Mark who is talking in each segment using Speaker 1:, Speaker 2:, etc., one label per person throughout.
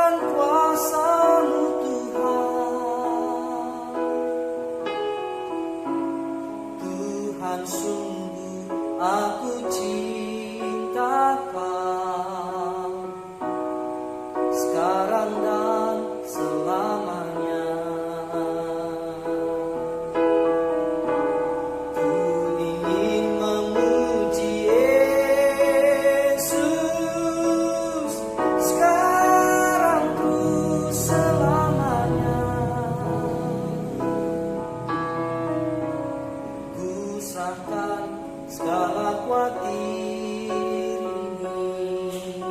Speaker 1: Nyatakan kuasa-Mu Tuhan. Tuhan, sungguh aku cinta Kau sekarang dan selamanya. Ku ingin memuji Yesus sekarang terus selamanya. Ku serahkan segala khawatir ini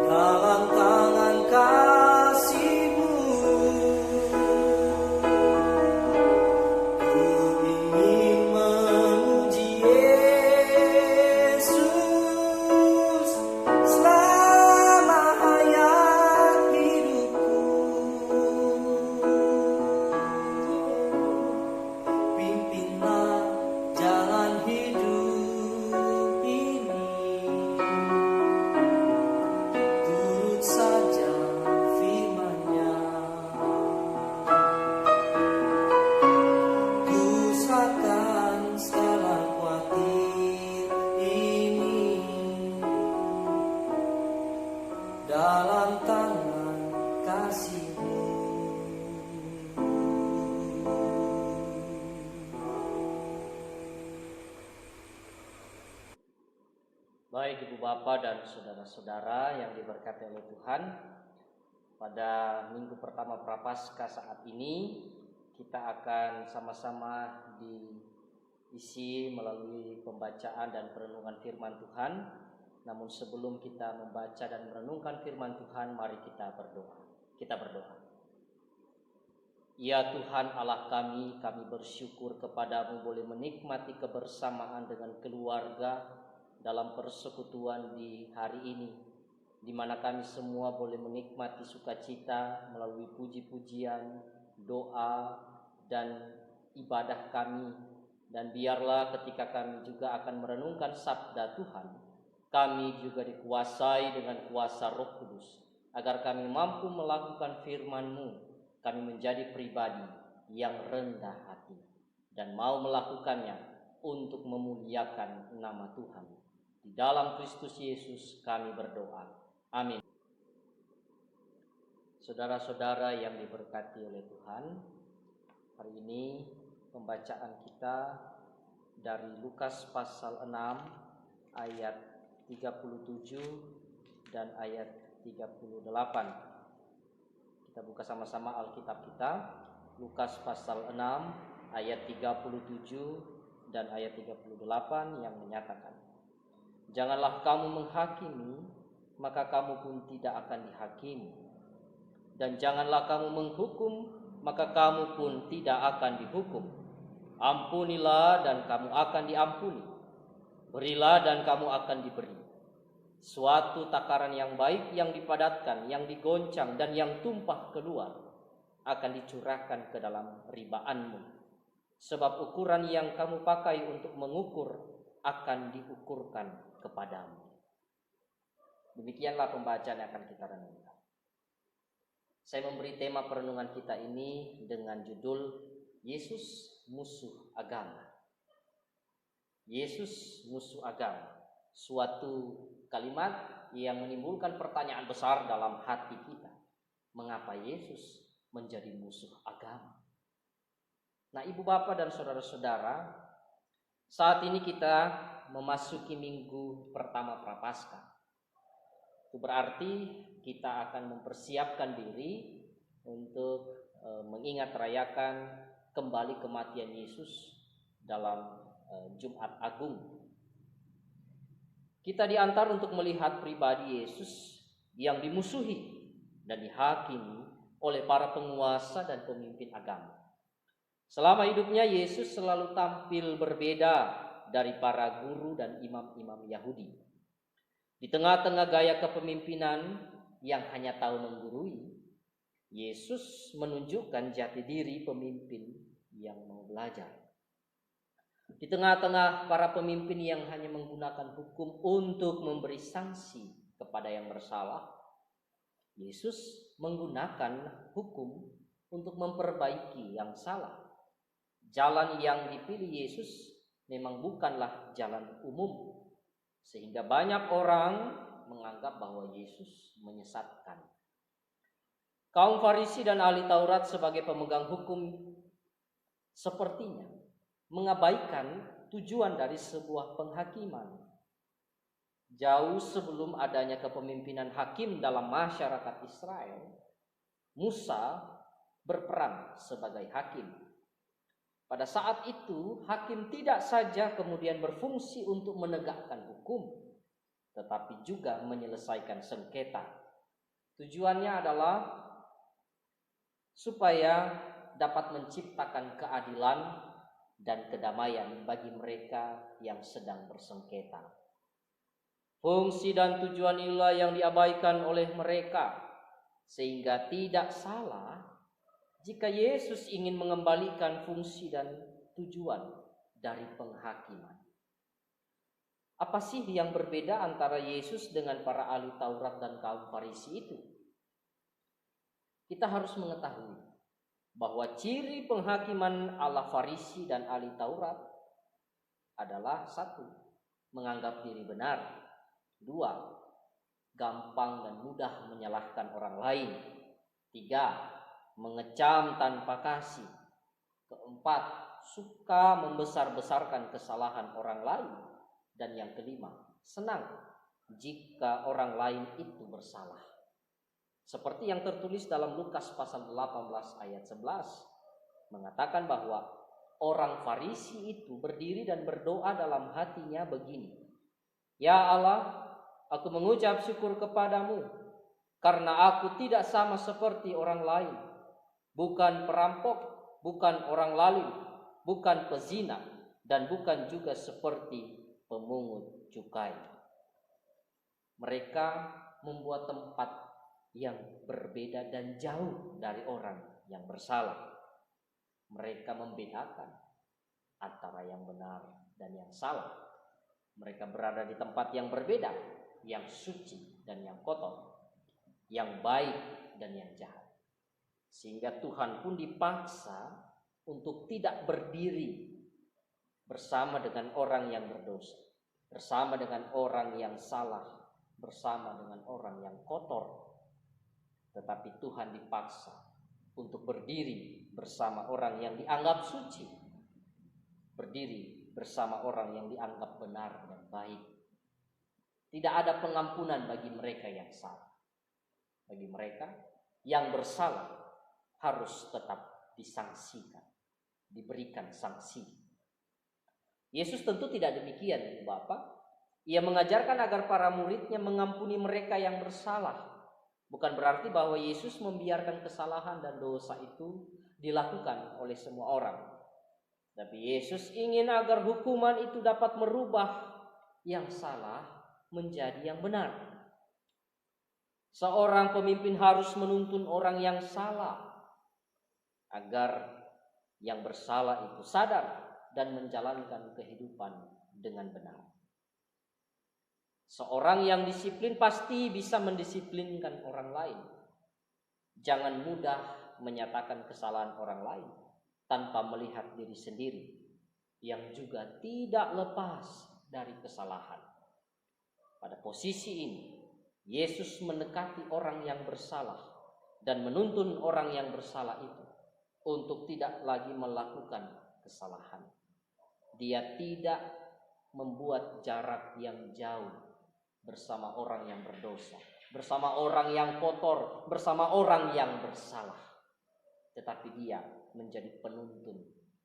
Speaker 1: dalam tangan kasih-Mu. Ku ingin memuji Yesus selama hayat hidupku. Pimpinlah jalan hidup ini, turut saja firman-Nya. Ku serahkan segala khawatir ini dalam tangan kasih-Mu.
Speaker 2: Baik Ibu Bapak dan saudara-saudara yang diberkati oleh Tuhan, pada minggu pertama Prapaskah saat ini kita akan sama-sama diisi melalui pembacaan dan perenungan firman Tuhan. Namun sebelum kita membaca dan merenungkan firman Tuhan, mari kita berdoa. Kita berdoa. Ya Tuhan Allah kami bersyukur kepadamu boleh menikmati kebersamaan dengan keluarga dalam persekutuan di hari ini, di mana kami semua boleh menikmati sukacita melalui puji-pujian, doa, dan ibadah kami. Dan biarlah ketika kami juga akan merenungkan sabda Tuhan, kami juga dikuasai dengan kuasa Roh Kudus, agar kami mampu melakukan firman-Mu. Kami menjadi pribadi yang rendah hati dan mau melakukannya untuk memuliakan nama Tuhan. Di dalam Kristus Yesus kami berdoa. Amin. Saudara-saudara yang diberkati oleh Tuhan, hari ini pembacaan kita dari Lukas pasal 6 ayat 37 dan ayat 38. Kita buka sama-sama Alkitab kita. Lukas pasal 6 ayat 37 dan ayat 38 yang menyatakan, janganlah kamu menghakimi, maka kamu pun tidak akan dihakimi. Dan janganlah kamu menghukum, maka kamu pun tidak akan dihukum. Ampunilah dan kamu akan diampuni. Berilah dan kamu akan diberi. Suatu takaran yang baik, yang dipadatkan, yang digoncang, dan yang tumpah keluar akan dicurahkan ke dalam ribaanmu. Sebab ukuran yang kamu pakai untuk mengukur akan diukurkan kepadamu. Demikianlah pembacaan yang akan kita renungkan. Saya memberi tema perenungan kita ini dengan judul Yesus Musuh Agama. Yesus Musuh Agama. Suatu kalimat yang menimbulkan pertanyaan besar dalam hati kita. Mengapa Yesus menjadi musuh agama? Nah, Ibu Bapak dan saudara-saudara, saat ini kita memasuki minggu pertama Prapaskah. Itu berarti kita akan mempersiapkan diri untuk mengingat rayakan kembali kematian Yesus dalam Jumat Agung. Kita diantar untuk melihat pribadi Yesus yang dimusuhi dan dihakimi oleh para penguasa dan pemimpin agama. Selama hidupnya Yesus selalu tampil berbeda dari para guru dan imam-imam Yahudi. Di tengah-tengah gaya kepemimpinan yang hanya tahu menggurui, Yesus menunjukkan jati diri pemimpin yang mau belajar. Di tengah-tengah para pemimpin yang hanya menggunakan hukum untuk memberi sanksi kepada yang bersalah, Yesus menggunakan hukum untuk memperbaiki yang salah. Jalan yang dipilih Yesus memang bukanlah jalan umum, sehingga banyak orang menganggap bahwa Yesus menyesatkan. Kaum Farisi dan ahli Taurat sebagai pemegang hukum sepertinya mengabaikan tujuan dari sebuah penghakiman. Jauh sebelum adanya kepemimpinan hakim dalam masyarakat Israel, Musa berperan sebagai hakim. Pada saat itu, hakim tidak saja kemudian berfungsi untuk menegakkan hukum, tetapi juga menyelesaikan sengketa. Tujuannya adalah supaya dapat menciptakan keadilan dan kedamaian bagi mereka yang sedang bersengketa. Fungsi dan tujuan inilah yang diabaikan oleh mereka, sehingga tidak salah jika Yesus ingin mengembalikan fungsi dan tujuan dari penghakiman. Apa sih yang berbeda antara Yesus dengan para ahli Taurat dan kaum Farisi itu? Kita harus mengetahui bahwa ciri penghakiman ala Farisi dan ahli Taurat adalah 1. Menganggap diri benar. 2. Gampang dan mudah menyalahkan orang lain. 3. Mengecam tanpa kasih. 4. Suka membesar-besarkan kesalahan orang lain. Dan yang 5, senang jika orang lain itu bersalah. Seperti yang tertulis dalam Lukas pasal 18 ayat 11, mengatakan bahwa orang Farisi itu berdiri dan berdoa dalam hatinya begini, "Ya Allah, aku mengucap syukur kepadamu karena aku tidak sama seperti orang lain, bukan perampok, bukan orang lalim, bukan pezina, dan bukan juga seperti pemungut cukai." Mereka membuat tempat yang berbeda dan jauh dari orang yang bersalah. Mereka membedakan antara yang benar dan yang salah. Mereka berada di tempat yang berbeda, yang suci dan yang kotor, yang baik dan yang jahat. Sehingga Tuhan pun dipaksa untuk tidak berdiri bersama dengan orang yang berdosa, bersama dengan orang yang salah, bersama dengan orang yang kotor. Tetapi Tuhan dipaksa untuk berdiri bersama orang yang dianggap suci, berdiri bersama orang yang dianggap benar dan baik. Tidak ada pengampunan bagi mereka yang salah. Bagi mereka yang bersalah harus tetap disangsikan, diberikan sanksi. Yesus tentu tidak demikian, Bapak. Ia mengajarkan agar para muridnya mengampuni mereka yang bersalah. Bukan berarti bahwa Yesus membiarkan kesalahan dan dosa itu dilakukan oleh semua orang. Tapi Yesus ingin agar hukuman itu dapat merubah yang salah menjadi yang benar. Seorang pemimpin harus menuntun orang yang salah agar yang bersalah itu sadar dan menjalankan kehidupan dengan benar. Seorang yang disiplin pasti bisa mendisiplinkan orang lain. Jangan mudah menyatakan kesalahan orang lain tanpa melihat diri sendiri yang juga tidak lepas dari kesalahan. Pada posisi ini, Yesus mendekati orang yang bersalah dan menuntun orang yang bersalah itu untuk tidak lagi melakukan kesalahan. Dia tidak membuat jarak yang jauh bersama orang yang berdosa, bersama orang yang kotor, bersama orang yang bersalah. Tetapi dia menjadi penuntun.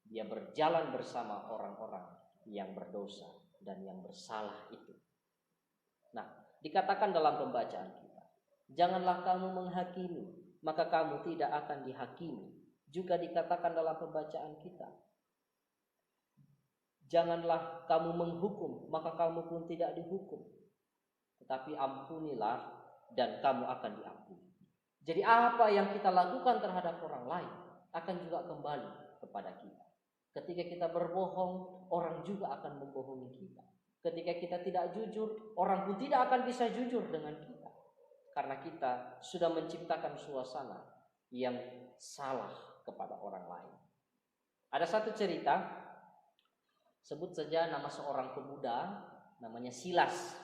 Speaker 2: Dia berjalan bersama orang-orang yang berdosa dan yang bersalah itu. Nah, dikatakan dalam pembacaan kita, janganlah kamu menghakimi, maka kamu tidak akan dihakimi. Juga dikatakan dalam pembacaan kita, janganlah kamu menghukum, maka kamu pun tidak dihukum. Tetapi ampunilah dan kamu akan diampuni. Jadi apa yang kita lakukan terhadap orang lain akan juga kembali kepada kita. Ketika kita berbohong, orang juga akan membohongi kita. Ketika kita tidak jujur, orang pun tidak akan bisa jujur dengan kita. karena kita sudah menciptakan suasana yang salah kepada orang lain. Ada satu cerita, sebut saja nama seorang pemuda namanya Silas.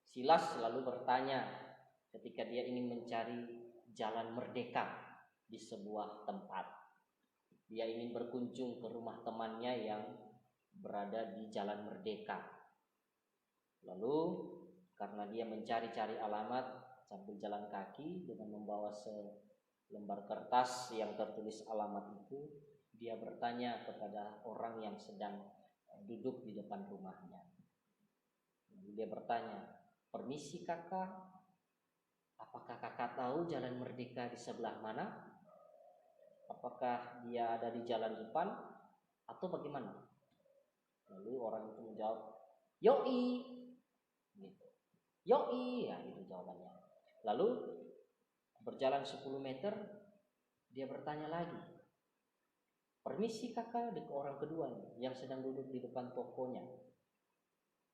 Speaker 2: Silas selalu bertanya ketika dia ingin mencari jalan merdeka di sebuah tempat. Dia ingin berkunjung ke rumah temannya yang berada di Jalan Merdeka. Lalu karena dia mencari-cari alamat sambil jalan kaki dengan membawa selembar kertas yang tertulis alamat itu, dia bertanya kepada orang yang sedang duduk di depan rumahnya. Lalu dia bertanya, "Permisi kakak, apakah kakak tahu Jalan Merdeka di sebelah mana? Apakah dia ada di jalan depan atau bagaimana?" Lalu orang itu menjawab, "Yoi," gitu. "Yoi," ya itu jawabannya. Lalu berjalan 10 meter, dia bertanya lagi, "Permisi kakak," ke orang kedua yang sedang duduk di depan tokonya.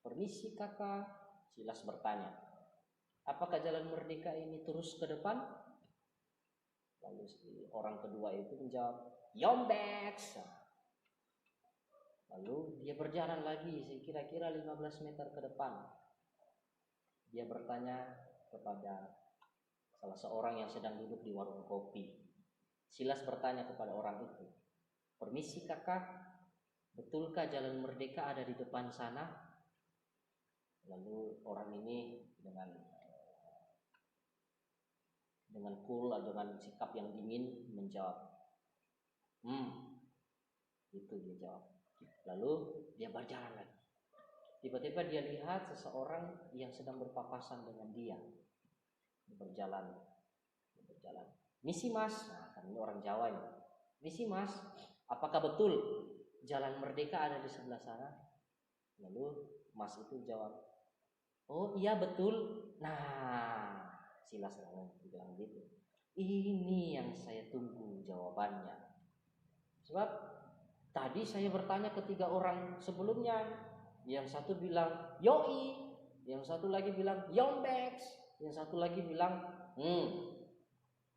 Speaker 2: "Permisi kakak," Silas bertanya, "apakah Jalan Merdeka ini terus ke depan?" Lalu orang kedua itu menjawab, "Yombeks." Lalu dia berjalan lagi kira-kira 15 meter ke depan. Dia bertanya kepada salah seorang yang sedang duduk di warung kopi. Silas bertanya kepada orang itu, "Permisi kakak, betulkah Jalan Merdeka ada di depan sana?" Lalu orang ini dengan cool atau dengan sikap yang dingin menjawab, itu dia jawab. Lalu dia berjalan lagi. Tiba-tiba dia lihat seseorang yang sedang berpapasan dengan dia. Berjalan. "Misi mas," nah kan ini orang Jawa ini. "Misi mas, apakah betul Jalan Merdeka ada di sebelah sana?" Lalu mas itu jawab, "Oh iya betul." Nah, Silas bilang gitu. "Ini yang saya tunggu jawabannya. Sebab tadi saya bertanya ke 3 orang sebelumnya. Yang satu bilang yoi, yang satu lagi bilang yombeks, yang satu lagi bilang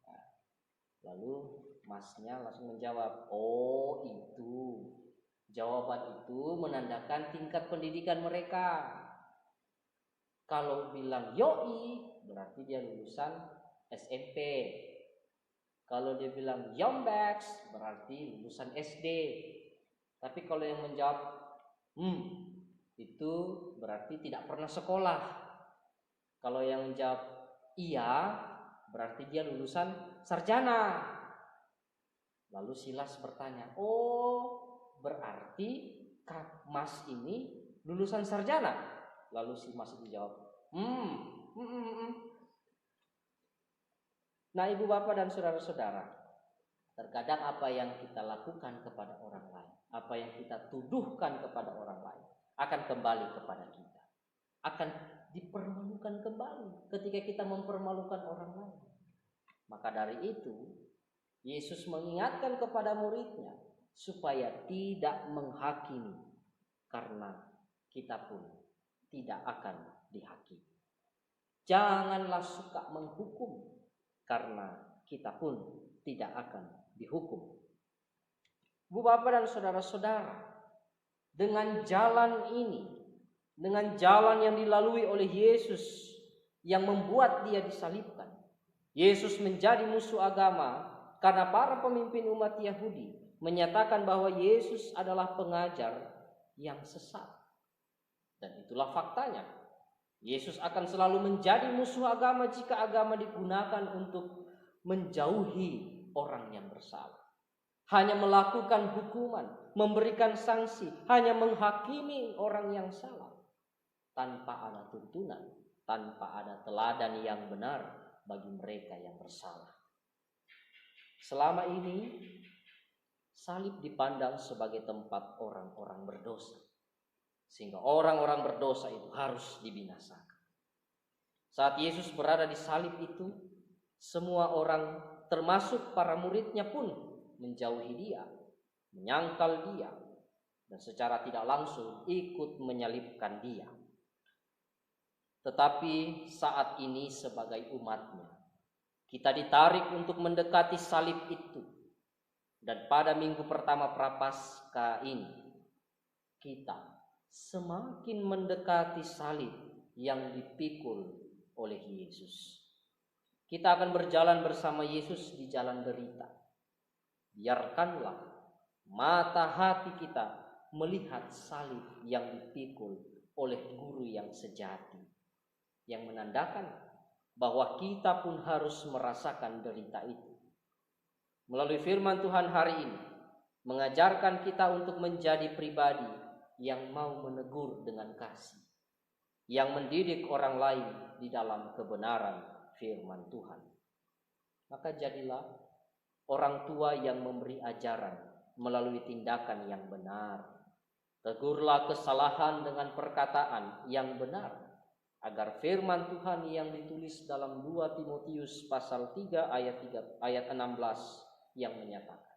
Speaker 2: Nah, lalu masnya langsung menjawab, "Oh itu, jawaban itu menandakan tingkat pendidikan mereka. Kalau bilang yoi berarti dia lulusan SMP. Kalau dia bilang yombeks berarti lulusan SD. Tapi kalau yang menjawab itu berarti tidak pernah sekolah. Kalau yang menjawab iya berarti dia lulusan sarjana." Lalu Silas bertanya, "Oh berarti Kak Mas ini lulusan sarjana?" Lalu si Mas itu jawab, Nah ibu bapak dan saudara-saudara, terkadang apa yang kita lakukan kepada orang lain, apa yang kita tuduhkan kepada orang lain akan kembali kepada kita, akan dipermalukan kembali ketika kita mempermalukan orang lain. Maka dari itu Yesus mengingatkan kepada muridnya supaya tidak menghakimi, karena kita pun tidak akan dihakimi. Janganlah suka menghukum, karena kita pun tidak akan dihukum. Bu bapak dan saudara-saudara, dengan jalan ini, dengan jalan yang dilalui oleh Yesus yang membuat dia disalibkan, Yesus menjadi musuh agama karena para pemimpin umat Yahudi menyatakan bahwa Yesus adalah pengajar yang sesat. Dan itulah faktanya. Yesus akan selalu menjadi musuh agama jika agama digunakan untuk menjauhi orang yang bersalah. Hanya melakukan hukuman, memberikan sanksi, hanya menghakimi orang yang salah, tanpa ada tuntunan, tanpa ada teladan yang benar bagi mereka yang bersalah. Selama ini salib dipandang sebagai tempat orang-orang berdosa, sehingga orang-orang berdosa itu harus dibinasakan. Saat Yesus berada di salib itu, semua orang termasuk para muridnya pun menjauhi dia, menyangkal dia, dan secara tidak langsung ikut menyalibkan dia. Tetapi saat ini sebagai umatnya, kita ditarik untuk mendekati salib itu. Dan pada minggu pertama Prapaskah ini, kita semakin mendekati salib yang dipikul oleh Yesus. Kita akan berjalan bersama Yesus di jalan derita. Biarkanlah mata hati kita melihat salib yang dipikul oleh guru yang sejati, yang menandakan bahwa kita pun harus merasakan derita itu. Melalui firman Tuhan hari ini, mengajarkan kita untuk menjadi pribadi yang mau menegur dengan kasih, yang mendidik orang lain di dalam kebenaran firman Tuhan. Maka jadilah orang tua yang memberi ajaran melalui tindakan yang benar. Tegurlah kesalahan dengan perkataan yang benar, agar firman Tuhan yang ditulis dalam 2 Timotius pasal 3 ayat 16 yang menyatakan,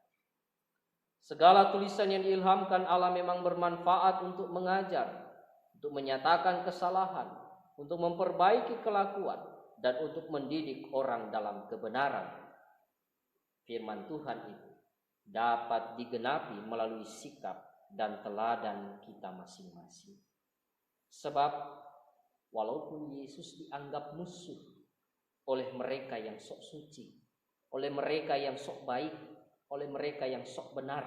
Speaker 2: segala tulisan yang diilhamkan Allah memang bermanfaat untuk mengajar, untuk menyatakan kesalahan, untuk memperbaiki kelakuan, dan untuk mendidik orang dalam kebenaran. Firman Tuhan itu dapat digenapi melalui sikap dan teladan kita masing-masing. Sebab walaupun Yesus dianggap musuh oleh mereka yang sok suci, oleh mereka yang sok baik, oleh mereka yang sok benar,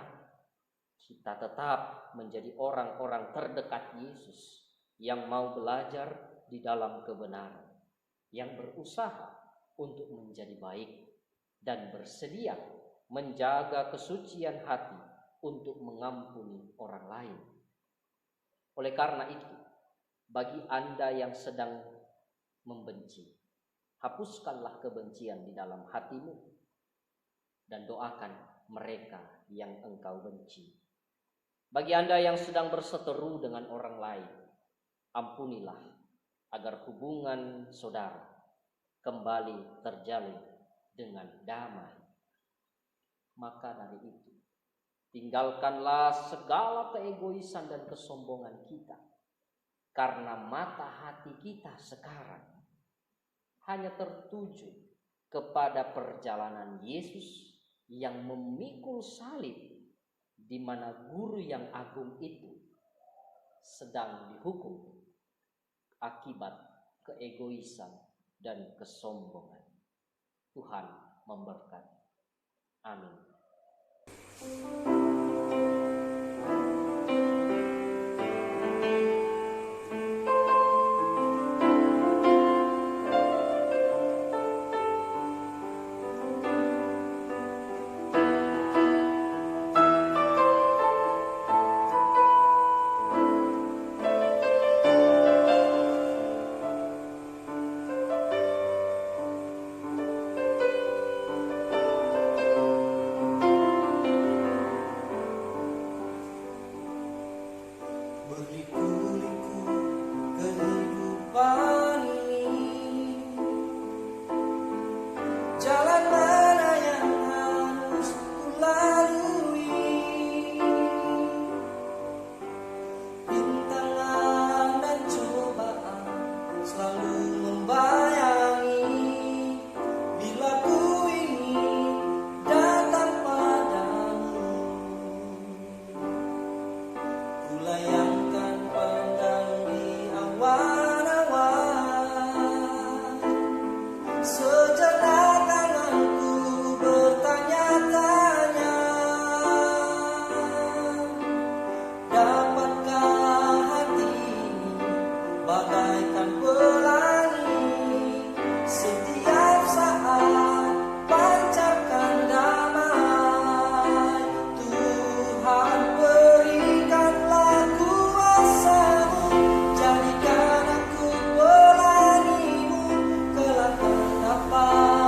Speaker 2: kita tetap menjadi orang-orang terdekat Yesus yang mau belajar di dalam kebenaran, yang berusaha untuk menjadi baik dan bersedia menjaga kesucian hati untuk mengampuni orang lain. Oleh karena itu, bagi Anda yang sedang membenci, hapuskanlah kebencian di dalam hatimu dan doakan mereka yang engkau benci. Bagi Anda yang sedang berseteru dengan orang lain, ampunilah agar hubungan saudara kembali terjalin dengan damai. Maka dari itu, tinggalkanlah segala keegoisan dan kesombongan kita, karena mata hati kita sekarang hanya tertuju kepada perjalanan Yesus yang memikul salib, di mana guru yang agung itu sedang dihukum akibat keegoisan dan kesombongan. Tuhan memberkati. Amin.
Speaker 1: Berliku-liku kehidupan ini, jalan mana yang harus kulalui? Rintangan dan cobaan selalu membayangi. Bila ku ingin datang padamu, ku layangkan pandang di awan-awan. Sejenak tanganku bertanya-tanya, dapatkah hati ini bagaikan pelangi, setiap saat pancarkan damai. Tuhan, berikanlah kuasa-Mu, jadikan aku pelangi-Mu, kelak dapat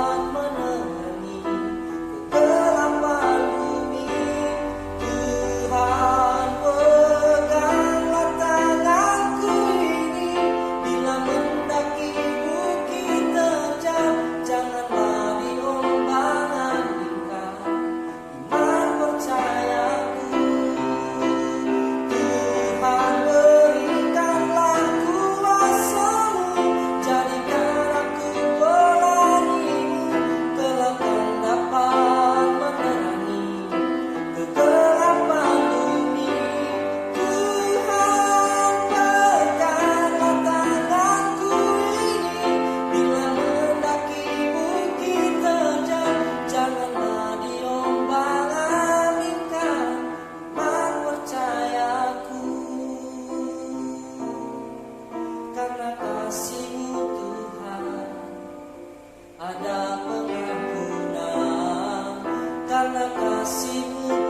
Speaker 1: ada pengampunan karena kasih-Mu